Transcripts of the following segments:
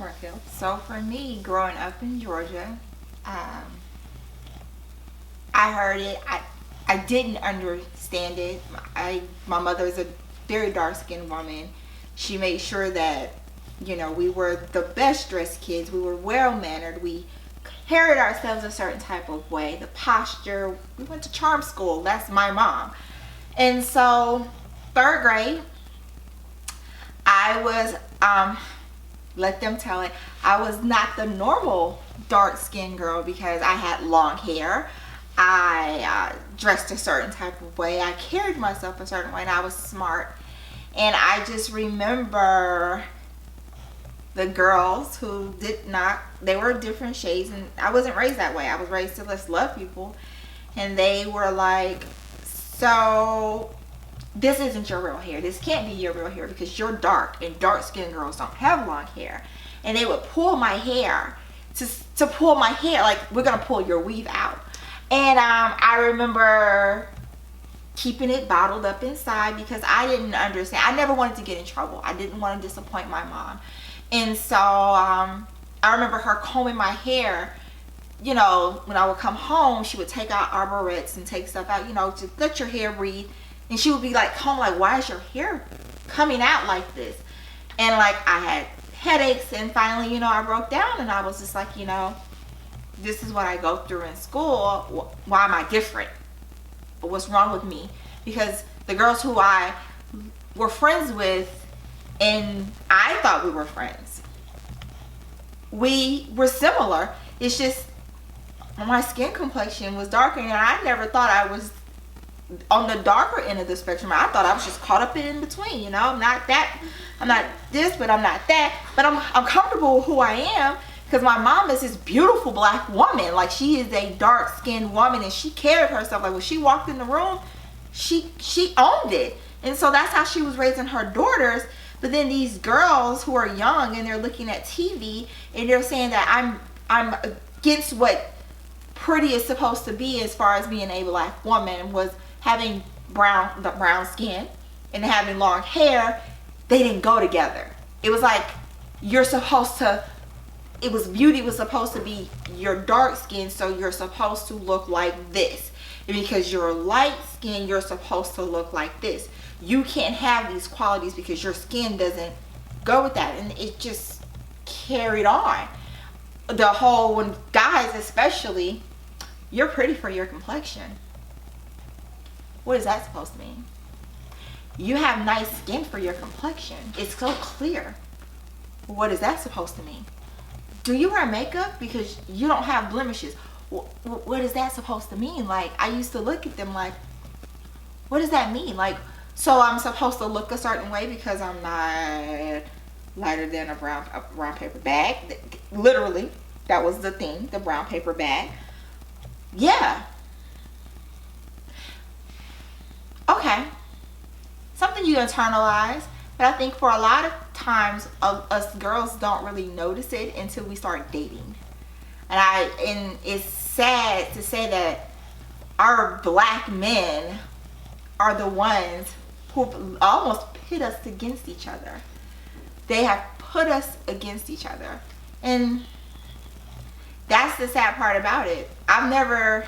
cornfield. So for me, growing up in Georgia, I heard it. I didn't understand it. My mother is a very dark skinned woman. She made sure that, you know, we were the best dressed kids. We were well mannered. We carried ourselves a certain type of way. The posture. We went to charm school. That's my mom. And so, third grade, I was, let them tell it, I was not the normal dark skinned girl because I had long hair. I dressed a certain type of way. I carried myself a certain way, and I was smart. And I just remember the girls who did not, they were different shades, and I wasn't raised that way. I was raised to just love people. And they were like, so this isn't your real hair. This can't be your real hair because you're dark, and dark skinned girls don't have long hair. And they would pull my hair to pull my hair, like, we're gonna pull your weave out. And I remember keeping it bottled up inside because I didn't understand. I never wanted to get in trouble. I didn't want to disappoint my mom. And so I remember her combing my hair. You know, when I would come home, she would take out arborettes and take stuff out, you know, to let your hair breathe. And she would be like, combing, like, why is your hair coming out like this? And like, I had headaches, and finally, you know, I broke down, and I was just like, you know, this is what I go through in school. Why am I different? What's wrong with me? Because the girls who I were friends with, and I thought we were friends, we were similar. It's just my skin complexion was darker, and I never thought I was on the darker end of the spectrum. I thought I was just caught up in between, you know. I'm not this, but I'm not that. But I'm comfortable with who I am. Because my mom is this beautiful black woman. Like, she is a dark-skinned woman, and she carried herself. Like, when she walked in the room, she owned it. And so that's how she was raising her daughters. But then these girls who are young, and they're looking at TV, and they're saying that I'm against what pretty is supposed to be as far as being a black woman, was having brown skin and having long hair. They didn't go together. It was like, you're supposed to... It was beauty was supposed to be your dark skin, so you're supposed to look like this. And because you're light skin, you're supposed to look like this. You can't have these qualities because your skin doesn't go with that. And it just carried on. The whole, when guys especially, you're pretty for your complexion. What is that supposed to mean? You have nice skin for your complexion. It's so clear. What is that supposed to mean? Do you wear makeup because you don't have blemishes? What is that supposed to mean? Like, I used to look at them like, what does that mean? Like, so I'm supposed to look a certain way because I'm not lighter than a brown paper bag? Literally, that was the thing, the brown paper bag. Yeah. Okay. Something you internalize. But I think for a lot of times, us girls don't really notice it until we start dating. And it's sad to say that our black men are the ones who almost pit us against each other. They have put us against each other. And that's the sad part about it. I've never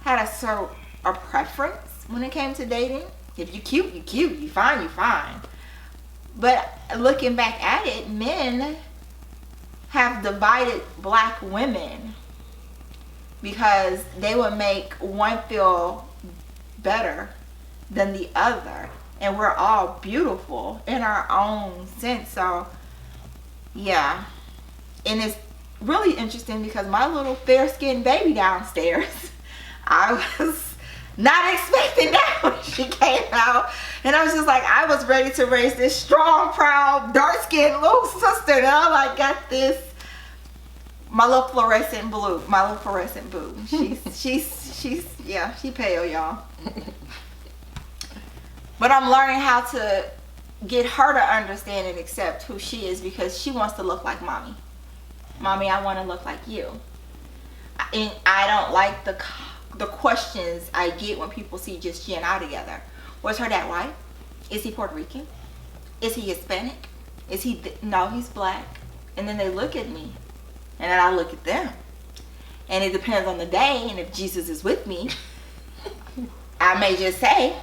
had a preference when it came to dating. If you cute, you cute. You fine, you fine. But looking back at it, men have divided black women because they would make one feel better than the other. And we're all beautiful in our own sense. So, yeah. And it's really interesting because my little fair-skinned baby downstairs, I was not expecting that when she came out. And I was just like, I was ready to raise this strong, proud, dark-skinned little sister. And I'm like, got this, my little fluorescent boo. She's yeah, she pale, y'all. But I'm learning how to get her to understand and accept who she is because she wants to look like mommy. Mommy, I want to look like you. And I don't like the questions I get when people see just G and I together. Was her dad white? Is he Puerto Rican? Is he Hispanic? Is he no, he's black. and then they look at me, and then I look at them. And it depends on the day, and if Jesus is with me, I may just say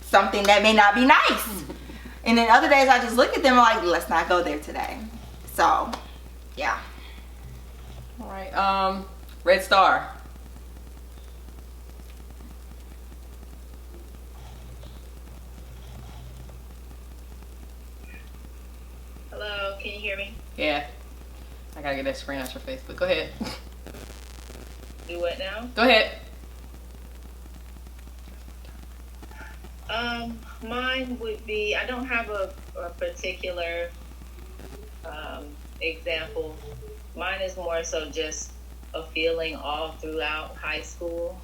something that may not be nice. And then other days I just look at them and like, let's not go there today. So, yeah. All right. Red Star. Hello, can you hear me? Yeah. I gotta get that screen out your face, but go ahead. Do what now? Go ahead. Mine would be, I don't have a particular example. Mine is more so just a feeling all throughout high school.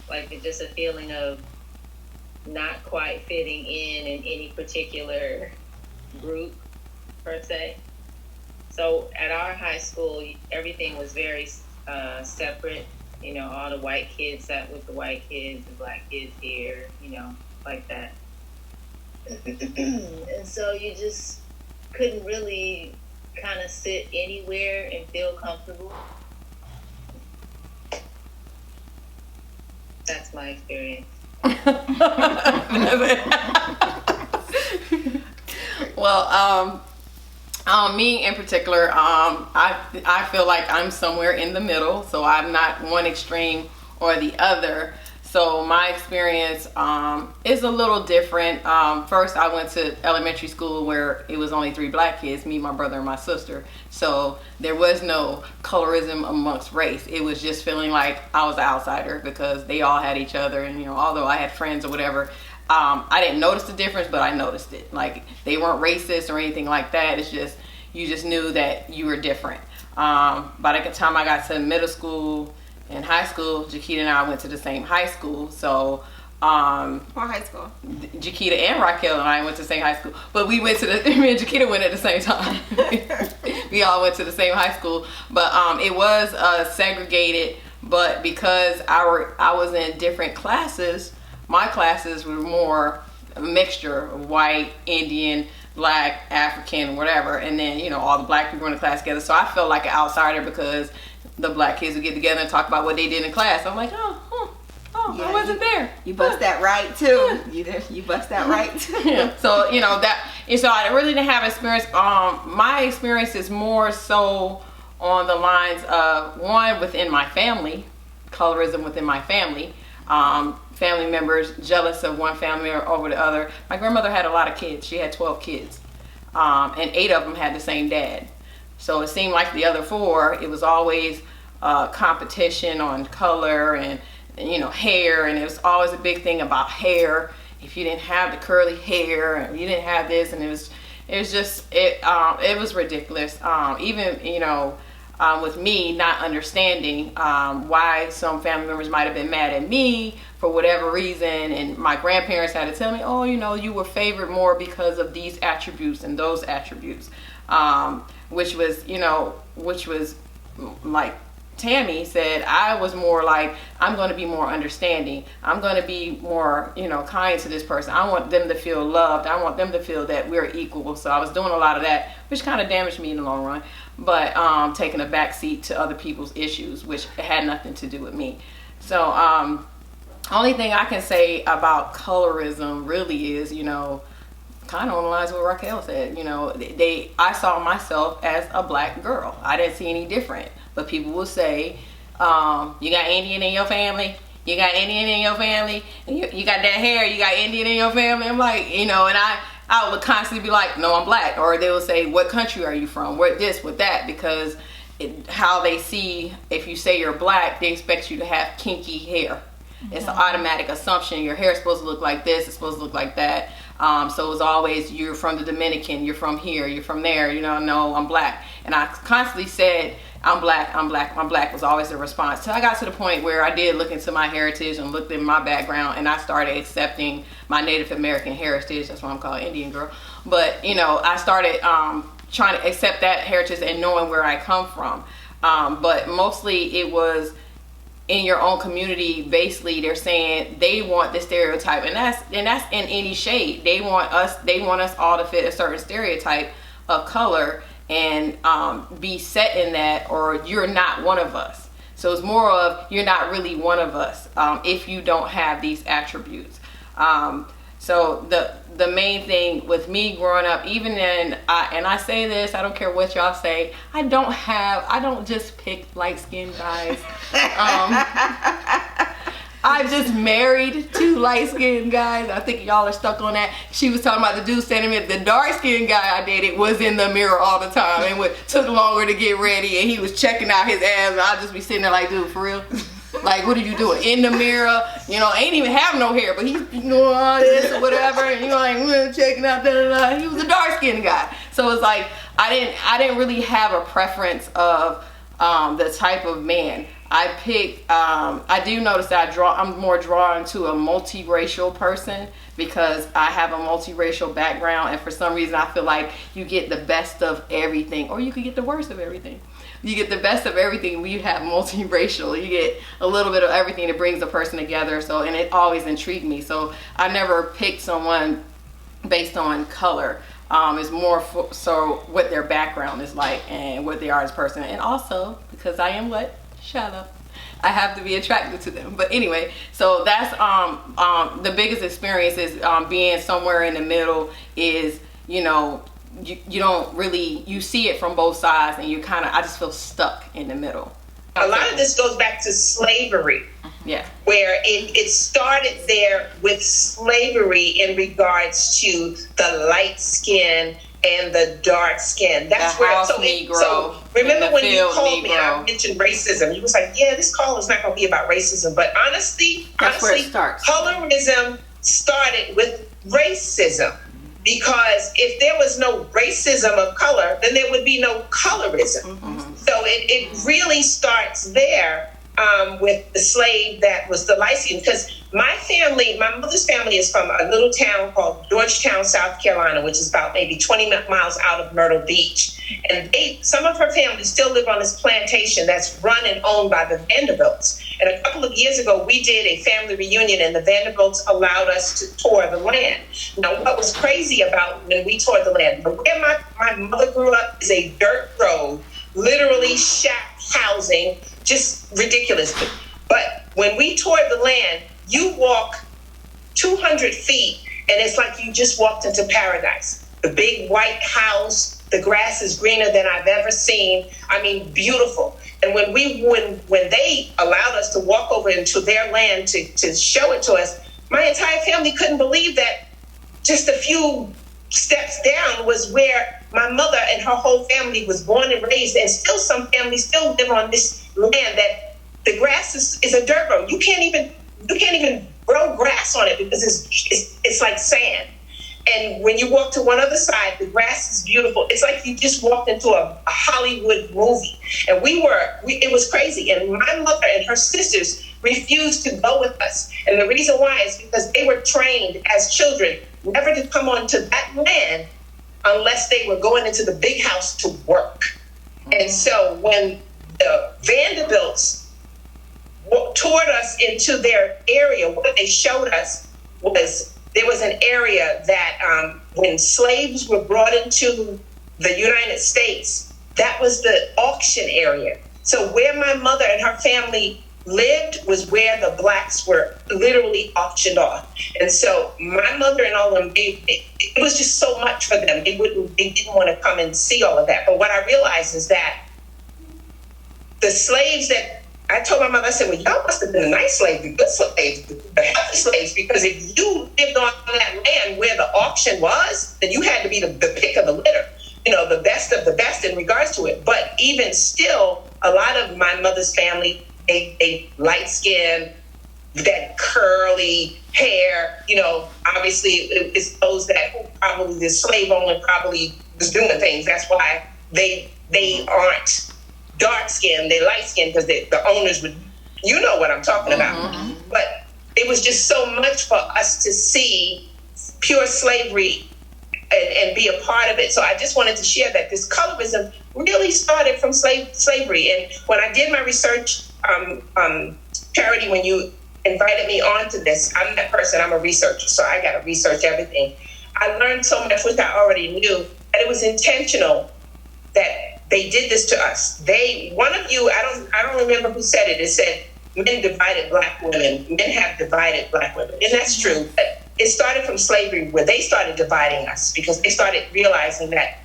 Like just a feeling of not quite fitting in any particular group per se. So at our high school, everything was very separate. You know, all the white kids sat with the white kids, the black kids here, you know, like that. And so you just couldn't really kind of sit anywhere and feel comfortable. That's my experience. Well, me in particular, I feel like I'm somewhere in the middle, so I'm not one extreme or the other. So my experience is a little different. First, I went to elementary school where it was only 3 black kids, me, my brother, and my sister. So there was no colorism amongst race. It was just feeling like I was an outsider because they all had each other. And, you know, although I had friends or whatever, I didn't notice the difference, but I noticed it. Like, they weren't racist or anything like that. It's just, you just knew that you were different. By the time I got to middle school and high school, Jaquita and I went to the same high school. So, What high school? Jaquita and Raquel and I went to the same high school. But we went to me and Jaquita went at the same time. We all went to the same high school. But it was segregated. But because I was in different classes, my classes were more a mixture of white, Indian, black, African, whatever. And then, you know, all the black people in the class together. So I felt like an outsider because the black kids would get together and talk about what they did in class. I'm like, yeah, I wasn't there. You bust that right too. Yeah. You bust that right too. Yeah. So, you know, so I really didn't have experience. My experience is more so on the lines of, one, within my family, colorism within my family. Family members jealous of one family member over the other. My grandmother had a lot of kids. She had 12 kids. And 8 of them had the same dad. So it seemed like the other 4, it was always competition on color and, you know, hair. And it was always a big thing about hair. If you didn't have the curly hair and you didn't have this, and it was ridiculous. Even, you know, with me not understanding why some family members might have been mad at me for whatever reason, and my grandparents had to tell me, oh, you know, you were favored more because of these attributes and those attributes, which was like Tammy said, I was more like, I'm going to be more understanding. I'm going to be more, you know, kind to this person. I want them to feel loved. I want them to feel that we're equal. So I was doing a lot of that, which kind of damaged me in the long run. But taking a back seat to other people's issues, which had nothing to do with me. So only thing I can say about colorism really is, you know, kind of on the lines of what Raquel said. You know, I saw myself as a black girl. I didn't see any different. But people will say, you got Indian in your family? You got Indian in your family? You got that hair? You got Indian in your family? I'm like, you know, and I would constantly be like, no, I'm black. Or they will say, what country are you from? What this, what that? Because how they see, if you say you're black, they expect you to have kinky hair. Mm-hmm. It's an automatic assumption. Your hair is supposed to look like this. It's supposed to look like that. So it's always, you're from the Dominican. You're from here. You're from there. You know, no, I'm black. And I constantly said, I'm black, I'm black, I'm black was always the response. Till I got to the point where I did look into my heritage and looked at my background, and I started accepting my Native American heritage. That's why I'm called Indian girl. But, you know, I started trying to accept that heritage and knowing where I come from. But mostly it was in your own community. Basically, they're saying they want the stereotype, and that's in any shade. They want us all to fit a certain stereotype of color. and be set in that, or you're not one of us. So it's more of you're not really one of us if you don't have these attributes. So the main thing with me growing up, even and I say this, I don't care what y'all say, I don't just pick light-skinned guys. I just married 2 light-skinned guys. I think y'all are stuck on that. She was talking about the dude standing there. The dark-skinned guy I dated was in the mirror all the time and took longer to get ready, and he was checking out his abs, and I'd just be sitting there like, dude, for real? Like, what are you doing? In the mirror, ain't even have no hair, but he's doing all this or whatever, and like, checking out, da-da-da. He was a dark-skinned guy. So it's like, I didn't really have a preference of the type of man. I do notice that I'm more drawn to a multiracial person because I have a multiracial background, and for some reason I feel like you get the best of everything, or you could get the worst of everything. You get the best of everything when you have multiracial. You get a little bit of everything that brings a person together. So, and it always intrigued me. So I never picked someone based on color. It's more so what their background is like and what they are as a person. And also because I am what? Shut up. I have to be attracted to them. But anyway, so that's the biggest experience is being somewhere in the middle is, you don't really, you see it from both sides, and I just feel stuck in the middle. A lot of this goes back to slavery. Yeah. Where it started there with slavery in regards to the light skin and the dark skin. That's where, so remember when you called me and I mentioned racism, you was like, yeah, this call is not going to be about racism. But honestly, where it starts. Colorism started with racism. Because if there was no racism of color, then there would be no colorism. Mm-hmm. So it really starts there with the slave that was the light skin. Because my mother's family is from a little town called Georgetown, South Carolina, which is about maybe 20 miles out of Myrtle Beach. And some of her family still live on this plantation that's run and owned by the Vanderbilts. And a couple of years ago, we did a family reunion, and the Vanderbilts allowed us to tour the land. Now, what was crazy about when we toured the land, where my mother grew up is a dirt road, literally shack housing, just ridiculous. But when we toured the land, you walk 200 feet, and it's like you just walked into paradise. The big white house, the grass is greener than I've ever seen. I mean, beautiful. And when they allowed us to walk over into their land to show it to us, my entire family couldn't believe that just a few steps down was where my mother and her whole family was born and raised, and still some families still live on this land that the grass is a dirt road. You can't even grow grass on it because it's like sand. And when you walk to one other side, the grass is beautiful. It's like you just walked into a Hollywood movie. And it was crazy. And my mother and her sisters refused to go with us. And the reason why is because they were trained as children never to come onto that land unless they were going into the big house to work. And so when the Vanderbilts toured us into their area, what they showed us was there was an area that when slaves were brought into the United States, that was the auction area. So where my mother and her family lived was where the blacks were literally auctioned off. And so my mother and all of them, it was just so much for them. They didn't want to come and see all of that. But what I realized is that the slaves that I told my mother, I said, well, y'all must have been the nice slaves, the good slaves, the healthy slaves, because if you lived on that land where the auction was, then you had to be the pick of the litter, the best of the best in regards to it. But even still, a lot of my mother's family, they light skin, that curly hair, obviously it's those that probably the slave owner probably was doing things. That's why they aren't dark skin, they light skin because the owners would, what I'm talking about. Mm-hmm. But it was just so much for us to see pure slavery and be a part of it. So I just wanted to share that this colorism really started from slavery. And when I did my research, Charity, when you invited me onto this, I'm that person, I'm a researcher, so I got to research everything. I learned so much, which I already knew, that it was intentional that they did this to us. One of you, I don't remember who said it. It said men divided black women. Men have divided black women, and that's true. But it started from slavery, where they started dividing us because they started realizing that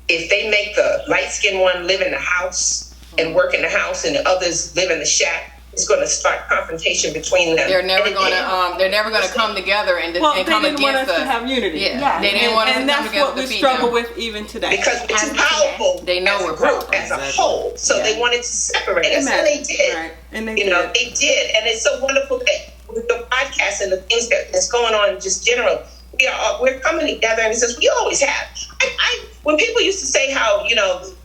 if they make the light-skinned one live in the house and work in the house, and the others live in the shack, it's going to start confrontation between them. They're never going to. They're never going to come together and come against us. They didn't want us to have unity. Yeah. They didn't want us to come together. And that's what we struggle with even today. Because we're too powerful. They know we're powerful as a whole, so they wanted to separate us, and they did. Right. And they did, and it's so wonderful that with the podcast and the things that's going on in just general, we're coming together, and it says we always have. When people used to say how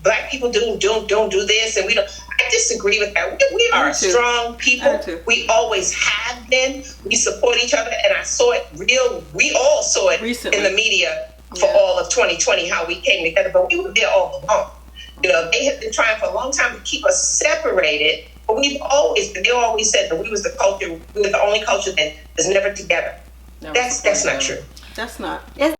black people don't do this, and we don't, I disagree with that. We are a strong people. We always have been. We support each other, and I saw it we all saw it recently in the media for all of 2020 how we came together, but we were there all along. They have been trying for a long time to keep us separated, but they always said that we were the only culture that is never together. That's not true. That's not. It's